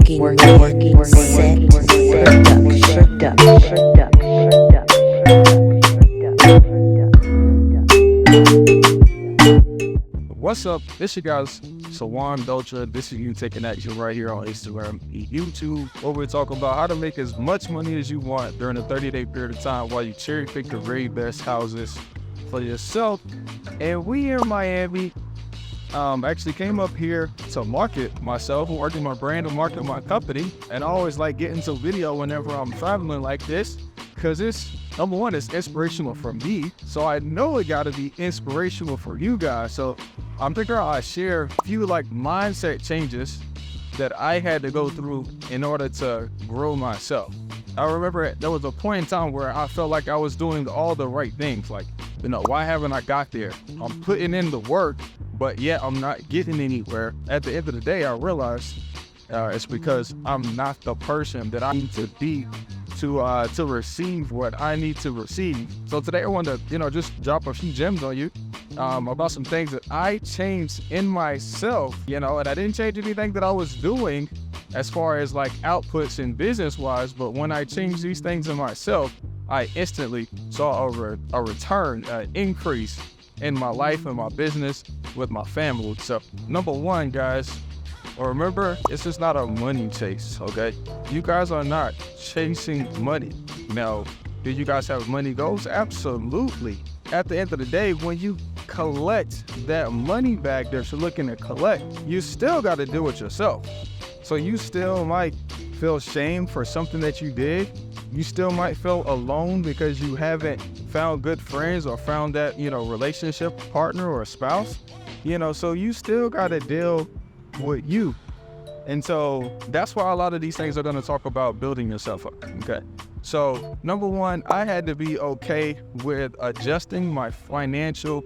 set, What's up? This you guys, Sawan Dolce. This is you taking action right here on Instagram, YouTube, where we're talking about how to make as much money as you want during a 30-day period of time while you cherry pick the very best houses for yourself. And we here in Miami actually came up here to market myself, working my brand and market my company. And I always like getting to video whenever I'm traveling like this, because it's, number one, it's inspirational for me. So I know it gotta be inspirational for you guys. So I'm thinking I share a few like mindset changes that I had to go through in order to grow myself. I remember there was a point in time where I felt like I was doing all the right things. Like, why haven't I got there? I'm putting in the work, but yet I'm not getting anywhere. At the end of the day, I realized it's because I'm not the person that I need to be to receive what I need to receive. So today I want to, just drop a few gems on you about some things that I changed in myself, and I didn't change anything that I was doing as far as like outputs and business wise, but when I changed these things in myself, I instantly saw a return, an increase in my life and my business with my family. So number one, guys, remember, it's just not a money chase, okay? You guys are not chasing money. Now, do you guys have money goals? Absolutely. At the end of the day, when you collect that money back that you're looking to collect, you still got to do it yourself. So you still might feel shame for something that you did. You still might feel alone because you haven't found good friends or found that, relationship partner or spouse, so you still got to deal with you. And so that's why a lot of these things are going to talk about building yourself up. Okay. So number one, I had to be okay with adjusting my financial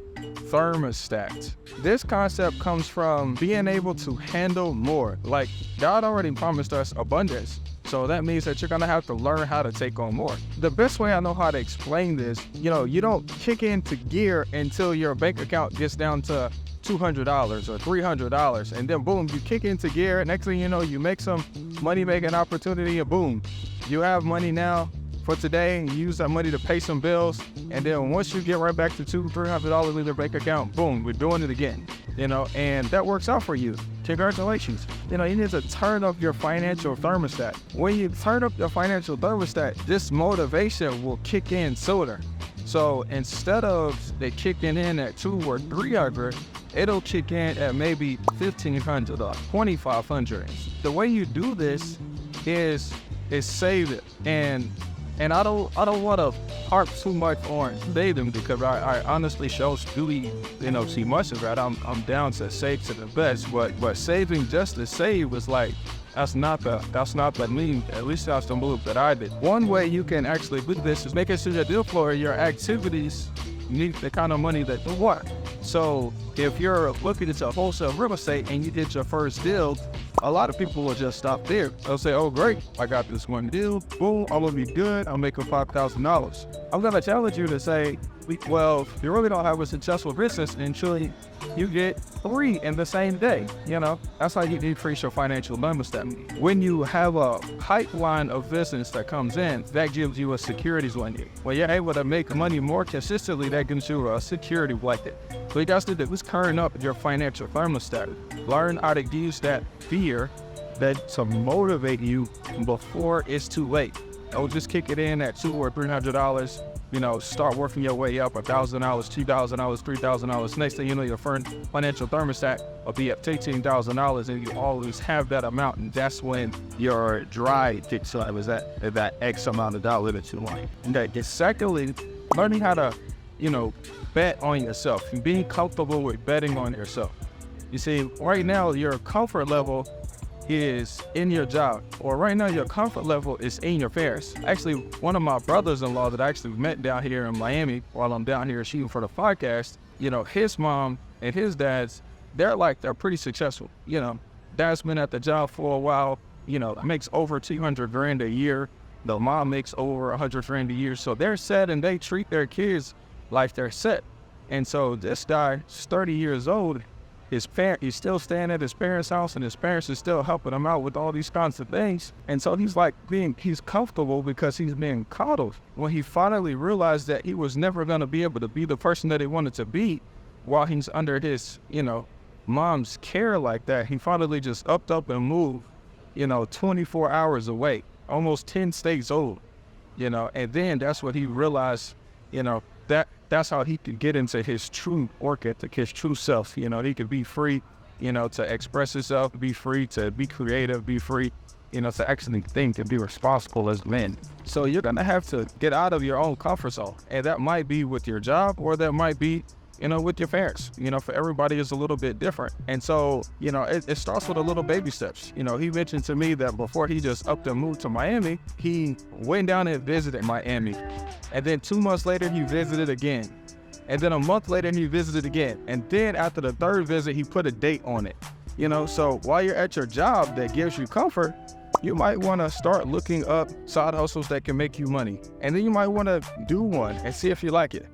thermostat. This concept comes from being able to handle more. Like, God already promised us abundance. So that means that you're going to have to learn how to take on more. The best way I know how to explain this, you don't kick into gear until your bank account gets down to $200 or $300, and then boom, you kick into gear. Next thing you know, you make some money making opportunity, and boom, you have money now for today, and you use that money to pay some bills. And then once you get right back to $200-300 in your bank account, boom, we're doing it again, and that works out for you. Congratulations. You need to turn up your financial thermostat. When you turn up your financial thermostat, this motivation will kick in sooner. So instead of it kicking in at 200 or 300, it'll kick in at maybe 1,500 or 2,500. The way you do this is save it. And I don't want to harp too much on saving, because I honestly really see much of that. I'm down to save to the best, but saving just to save is like, that's not the move. At least that's the move that I did. One way you can actually do this is making sure your deal flow, your activities need the kind of money that you want. So if you're looking into wholesale real estate and you did your first deal, a lot of people will just stop there. They'll say, oh great, I got this one deal, boom, I'm gonna be good, I'm making $5,000. I'm gonna challenge you to say, well, you really don't have a successful business until you get 3 in the same day. That's how you increase your financial thermostat. When you have a pipeline of business that comes in, that gives you a securities blanket. When you're able to make money more consistently, that gives you a security blanket. So you guys need to just turn up your financial thermostat. Learn how to use that fear to motivate you before it's too late. Don't just kick it in at $200 or $300. Start working your way up, $1,000, $2,000, $3,000. Next thing you know, your financial thermostat will be at $15,000, and you always have that amount. And that's when your drive kicks up, is that X amount of dollar that you want. And secondly, learning how to, bet on yourself and being comfortable with betting on yourself. You see, right now, your comfort level is in your job, or right now your comfort level is in your affairs. Actually, one of my brothers-in-law that I actually met down here in Miami while I'm down here shooting for the podcast, his mom and his dad's, they're pretty successful. Dad's been at the job for a while, makes over 200 grand a year. The mom makes over 100 grand a year. So they're set, and they treat their kids like they're set. And so this guy is 30 years old, he's still staying at his parents' house, and his parents are still helping him out with all these kinds of things. And so he's like he's comfortable because he's being coddled. When he finally realized that he was never going to be able to be the person that he wanted to be while he's under his, mom's care like that, he finally just upped up and moved, 24 hours away, almost 10 states old, and then that's what he realized, that's how he could get into his true work ethic, his true self. He could be free, to express himself, be free to be creative, be free, to actually think and be responsible as men. So you're going to have to get out of your own comfort zone. And that might be with your job, or that might be, with your parents. For everybody is a little bit different. And so, it starts with a little baby steps. He mentioned to me that before he just upped and moved to Miami, he went down and visited Miami. And then 2 months later, he visited again. And then a month later, he visited again. And then after the third visit, he put a date on it. So while you're at your job that gives you comfort, you might want to start looking up side hustles that can make you money. And then you might want to do one and see if you like it.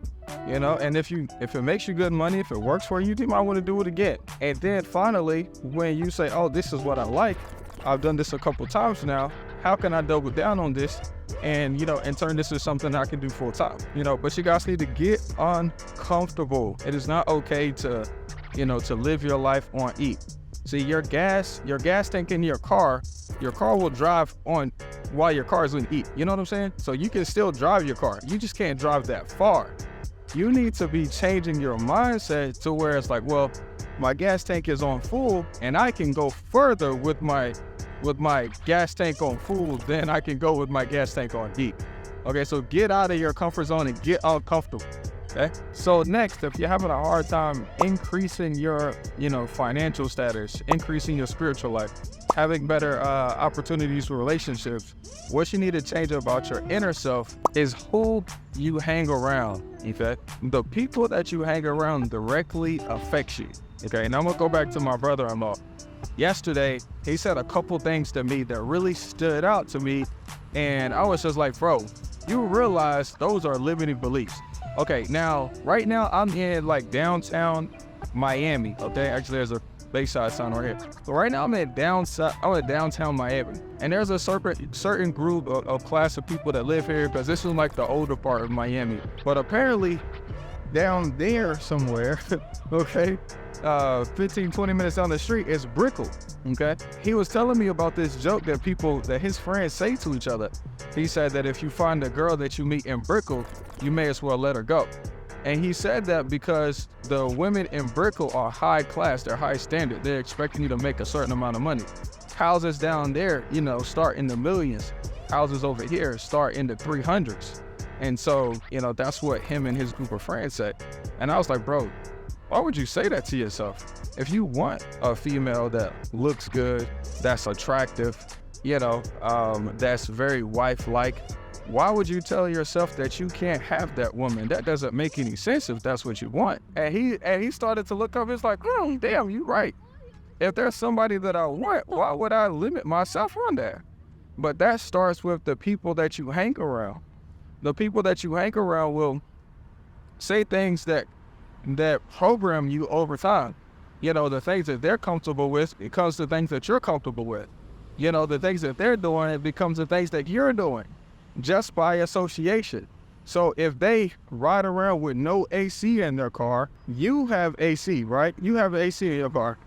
And if it makes you good money, if it works for you, you might want to do it again. And then finally, when you say, oh, this is what I like, I've done this a couple times now, how can I double down on this and, and turn this into something I can do full time? But you guys need to get uncomfortable. It is not okay to live your life on E. See, your gas tank in your car will drive on while your car is on E. You know what I'm saying? So you can still drive your car. You just can't drive that far. You need to be changing your mindset to where it's like, well, my gas tank is on full and I can go further with my gas tank on full than I can go with my gas tank on E. Okay, so get out of your comfort zone and get uncomfortable. Okay, so next, if you're having a hard time increasing your, financial status, increasing your spiritual life, having better opportunities for relationships, what you need to change about your inner self is who you hang around. Okay, the people that you hang around directly affects you. Okay, and I'm gonna go back to my brother-in-law. Yesterday, he said a couple things to me that really stood out to me, and I was just like, bro, you realize those are limiting beliefs. Okay, right now I'm in like downtown Miami. Okay, actually there's a Bayside sign right here. So right now I'm at downtown Miami, and there's a certain group of class of people that live here because this is like the older part of Miami. But apparently down there somewhere, okay, 15-20 minutes down the street is Brickell. Okay, he was telling me about this joke that his friends say to each other. He said that if you find a girl that you meet in Brickell, you may as well let her go. And he said that because the women in Brickell are high class, they're high standard, they're expecting you to make a certain amount of money. Houses down there, start in the millions. Houses over here start in the 300s. And so, that's what him and his group of friends said. And I was like, bro, why would you say that to yourself? If you want a female that looks good, that's attractive, that's very wife-like, why would you tell yourself that you can't have that woman? That doesn't make any sense if that's what you want. And he started to look up. It's like, damn, you're right. If there's somebody that I want, why would I limit myself on that? But that starts with the people that you hang around. The people that you hang around will say things that program you over time. The things that they're comfortable with becomes the things that you're comfortable with. The things that they're doing, it becomes the things that you're doing, just by association. So if they ride around with no AC in their car, you have AC, right? You have AC in your car.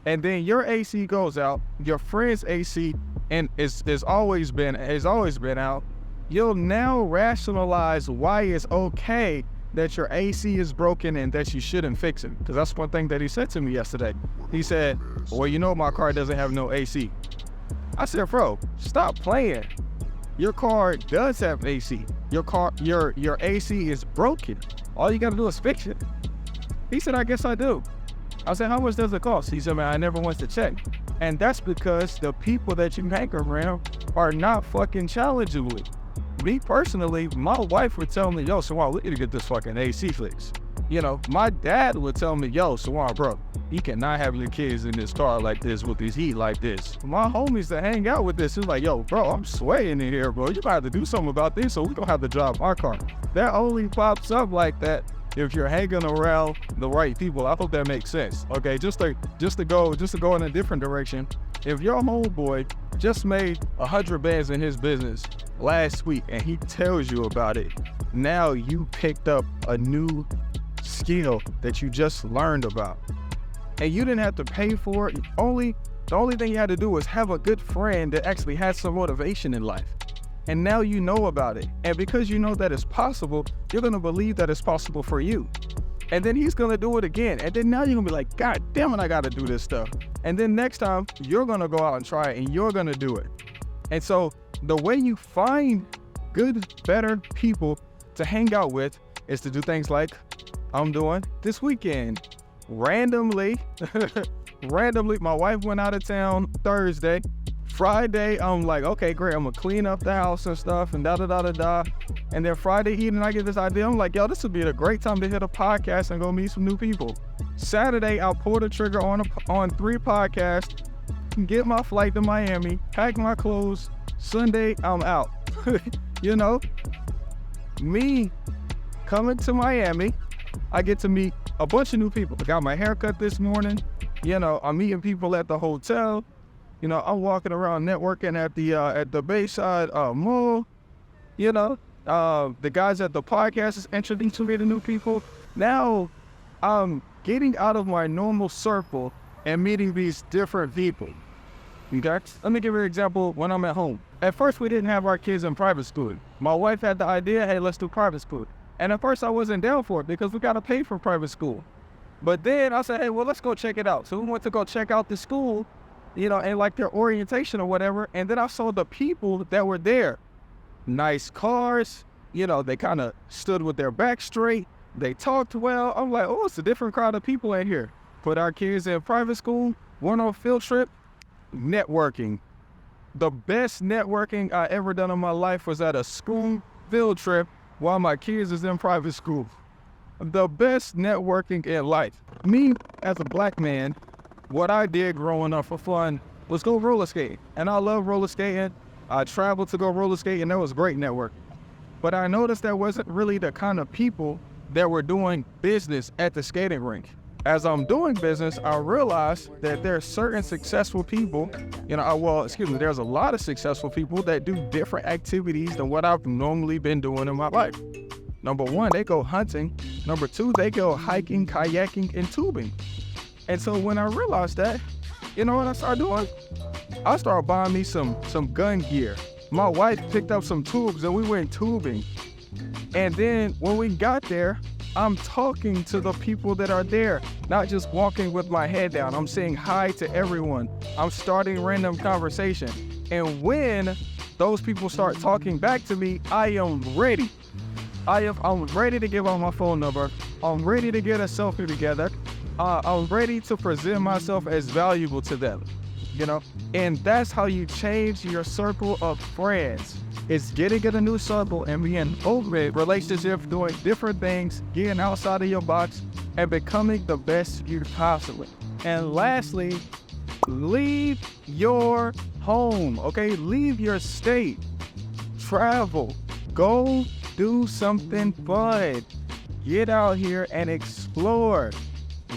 And then your AC goes out, your friend's AC and is always been out. You'll now rationalize why it's okay that your AC is broken and that you shouldn't fix it. Because that's one thing that he said to me yesterday. He said, well, my car doesn't have no AC. I said, bro, stop playing. Your car does have AC. Your AC is broken. All you gotta do is fix it. He said, I guess I do. I said, how much does it cost? He said, man, I never went to check. And that's because the people that you hang around are not fucking challengeable. Me personally, my wife would tell me, yo, Sawan, we need to get this fucking AC fixed. My dad would tell me, yo, Sawan, bro, you cannot have your kids in this car like this with this heat like this. My homies that hang out with this is like, yo, bro, I'm swaying in here, bro. You might have to do something about this, so we don't have to drive our car. That only pops up like that if you're hanging around the right people. I hope that makes sense. Okay, just to go in a different direction. If your homeboy just made 100 bands in his business last week and he tells you about it, now you picked up a new skill that you just learned about. And you didn't have to pay for it. The only thing you had to do was have a good friend that actually had some motivation in life. And now you know about it. And because you know that it's possible, you're gonna believe that it's possible for you. And then he's gonna do it again. And then now you're gonna be like, God damn it, I gotta do this stuff. And then next time, you're gonna go out and try it and you're gonna do it. And so the way you find good, better people to hang out with is to do things like I'm doing this weekend. Randomly, my wife went out of town Thursday. Friday, I'm like, okay, great, I'm gonna clean up the house and stuff and da-da-da-da-da. And then Friday evening, I get this idea. I'm like, yo, this would be a great time to hit a podcast and go meet some new people. Saturday, I'll pull the trigger on 3 podcasts, get my flight to Miami, pack my clothes. Sunday, I'm out. You know, me coming to Miami, I get to meet a bunch of new people. I got my haircut this morning. You know, I'm meeting people at the hotel. You know, I'm walking around networking at the Bayside Mall. You know, the guys at the podcast is introducing me to new people. Now, I'm getting out of my normal circle and meeting these different people. Okay? Let me give you an example when I'm at home. At first, we didn't have our kids in private school. My wife had the idea, hey, let's do private school. And at first, I wasn't down for it because we got to pay for private school. But then I said, hey, well, let's go check it out. So we went to go check out the school, you know, and like their orientation or whatever. And then I saw the people that were there. Nice cars, you know, they kind of stood with their back straight. They talked well. I'm like, oh, it's a different crowd of people in here. Put our kids in private school, went on a field trip, networking. The best networking I ever done in my life was at a school field trip while my kids is in private school. The best networking in life. Me, as a black man, what I did growing up for fun was go roller skating. And I love roller skating. I traveled to go roller skating, and that was great network. But I noticed that wasn't really the kind of people that were doing business at the skating rink. As I'm doing business, I realized that there are certain successful people, there's a lot of successful people that do different activities than what I've normally been doing in my life. Number 1, they go hunting. Number 2, they go hiking, kayaking, and tubing. And so when I realized that, you know what I started doing? I started buying me some gun gear. My wife picked up some tubes and we went tubing. And then when we got there, I'm talking to the people that are there, not just walking with my head down. I'm saying hi to everyone. I'm starting random conversation. And when those people start talking back to me, I am ready. I'm ready to give out my phone number. I'm ready to get a selfie together. I'm ready to present myself as valuable to them, you know? And that's how you change your circle of friends. It's getting in a new circle and being open relationships, doing different things, getting outside of your box, and becoming the best you possibly. And lastly, leave your home, okay? Leave your state. Travel. Go do something fun. Get out here and explore.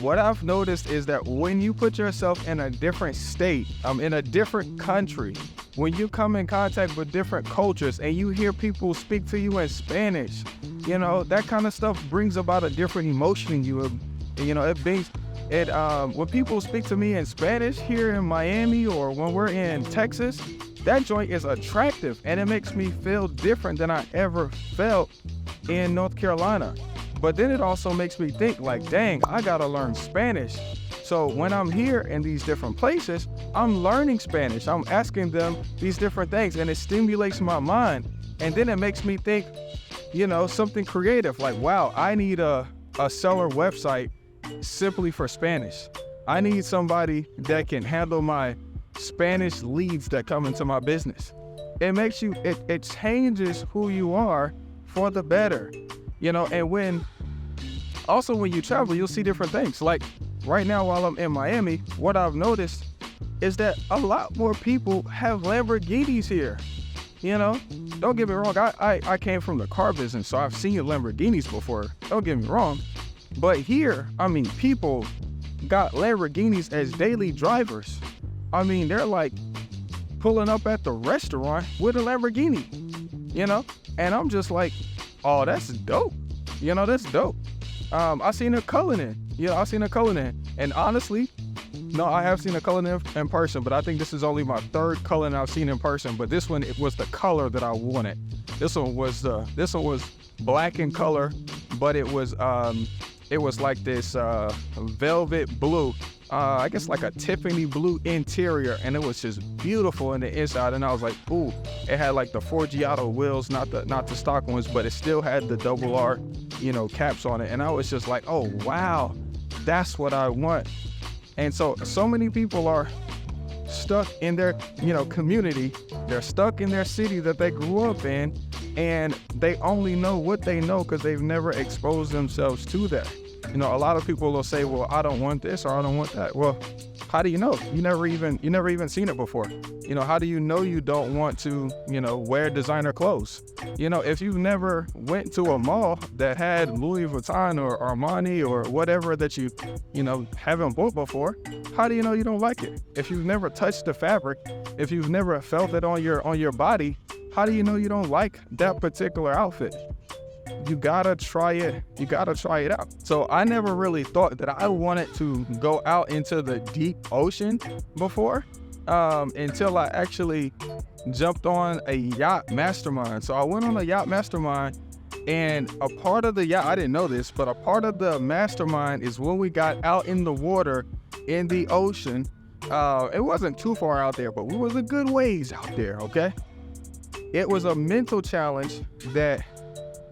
What I've noticed is that when you put yourself in a different state, in a different country, when you come in contact with different cultures and you hear people speak to you in Spanish, you know, that kind of stuff brings about a different emotion in you. You know, when people speak to me in Spanish here in Miami or when we're in Texas, that joint is attractive and it makes me feel different than I ever felt in North Carolina. But then it also makes me think like, dang, I gotta learn Spanish. So when I'm here in these different places, I'm learning Spanish. I'm asking them these different things and it stimulates my mind. And then it makes me think, you know, something creative like, wow, I need a seller website simply for Spanish. I need somebody that can handle my Spanish leads that come into my business. It makes you, it changes who you are for the better. You know, and when you travel, you'll see different things. Like right now while I'm in Miami, what I've noticed is that a lot more people have Lamborghinis here. You know, don't get me wrong, I came from the car business, so I've seen Lamborghinis before. Don't get me wrong. But here, I mean, people got Lamborghinis as daily drivers. I mean, they're like pulling up at the restaurant with a Lamborghini, you know? And I'm just like, oh, that's dope. You know, that's dope. I seen a Cullinan. Yeah, I seen a Cullinan. And honestly, no, I have seen a Cullinan in person, but I think this is only my third Cullinan I've seen in person. But this one, it was the color that I wanted. This one was black in color, but it was like this velvet blue, I guess like a Tiffany blue interior, and it was just beautiful in the inside. And I was like, ooh, it had like the Forgiato wheels, not the stock ones, but it still had the double R, you know, caps on it. And I was just like, oh wow, that's what I want. And so many people are stuck in their, you know, community. They're stuck in their city that they grew up in, and they only know what they know because they've never exposed themselves to that. You know, a lot of people will say, well, I don't want this or I don't want that. Well, how do you know? You never even seen it before. You know, how do you know you don't want to, you know, wear designer clothes? You know, if you've never went to a mall that had Louis Vuitton or Armani or whatever that you know, haven't bought before, how do you know you don't like it? If you've never touched the fabric, if you've never felt it on your body, how do you know you don't like that particular outfit? You gotta try it. You gotta try it out. So I never really thought that I wanted to go out into the deep ocean before, until I actually jumped on a yacht mastermind. So I went on a yacht mastermind, and a part of the yacht, I didn't know this, but a part of the mastermind is when we got out in the water in the ocean. It wasn't too far out there, but we was a good ways out there, okay? It was a mental challenge that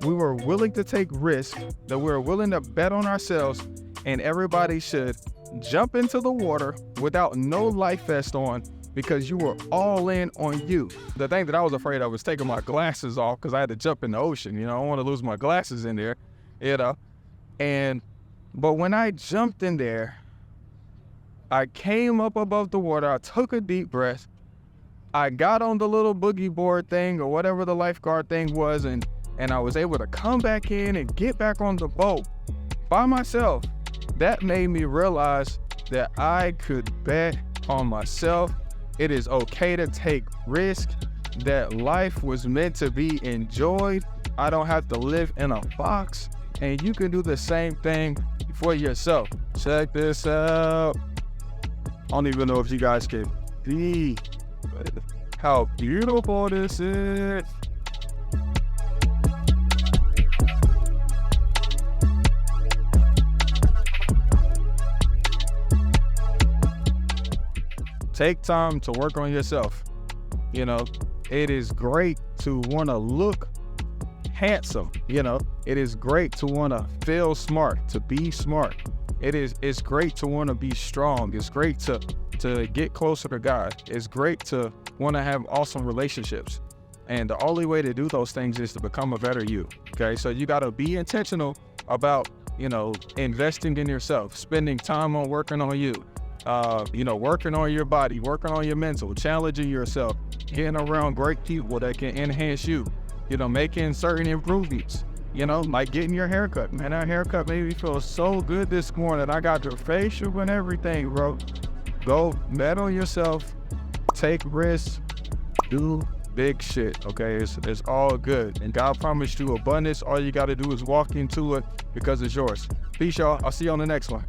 we were willing to take risks, that we were willing to bet on ourselves, and everybody should jump into the water without no life vest on because you were all in on you. The thing that I was afraid of was taking my glasses off because I had to jump in the ocean. You know, I don't want to lose my glasses in there, you know. But when I jumped in there, I came up above the water, I took a deep breath, I got on the little boogie board thing or whatever the lifeguard thing was, and I was able to come back in and get back on the boat by myself. That made me realize that I could bet on myself. It is okay to take risks, that life was meant to be enjoyed. I don't have to live in a box, and you can do the same thing for yourself. Check this out. I don't even know if you guys can see how beautiful this is. Take time to work on yourself. You know, it is great to want to look handsome. You know, it is great to want to feel smart, to be smart. It's great to want to be strong. It's great to get closer to God. It's great to want to have awesome relationships. And the only way to do those things is to become a better you. Okay, so you got to be intentional about, you know, investing in yourself, spending time on working on you. You know, working on your body, working on your mental, challenging yourself, getting around great people that can enhance you, you know, making certain improvements, you know, like getting your haircut. Man, that haircut made me feel so good this morning. I got your facial and everything, bro. Go bet on yourself, take risks, do big shit, okay? It's all good. And God promised you abundance. All you got to do is walk into it because it's yours. Peace, y'all. I'll see you on the next one.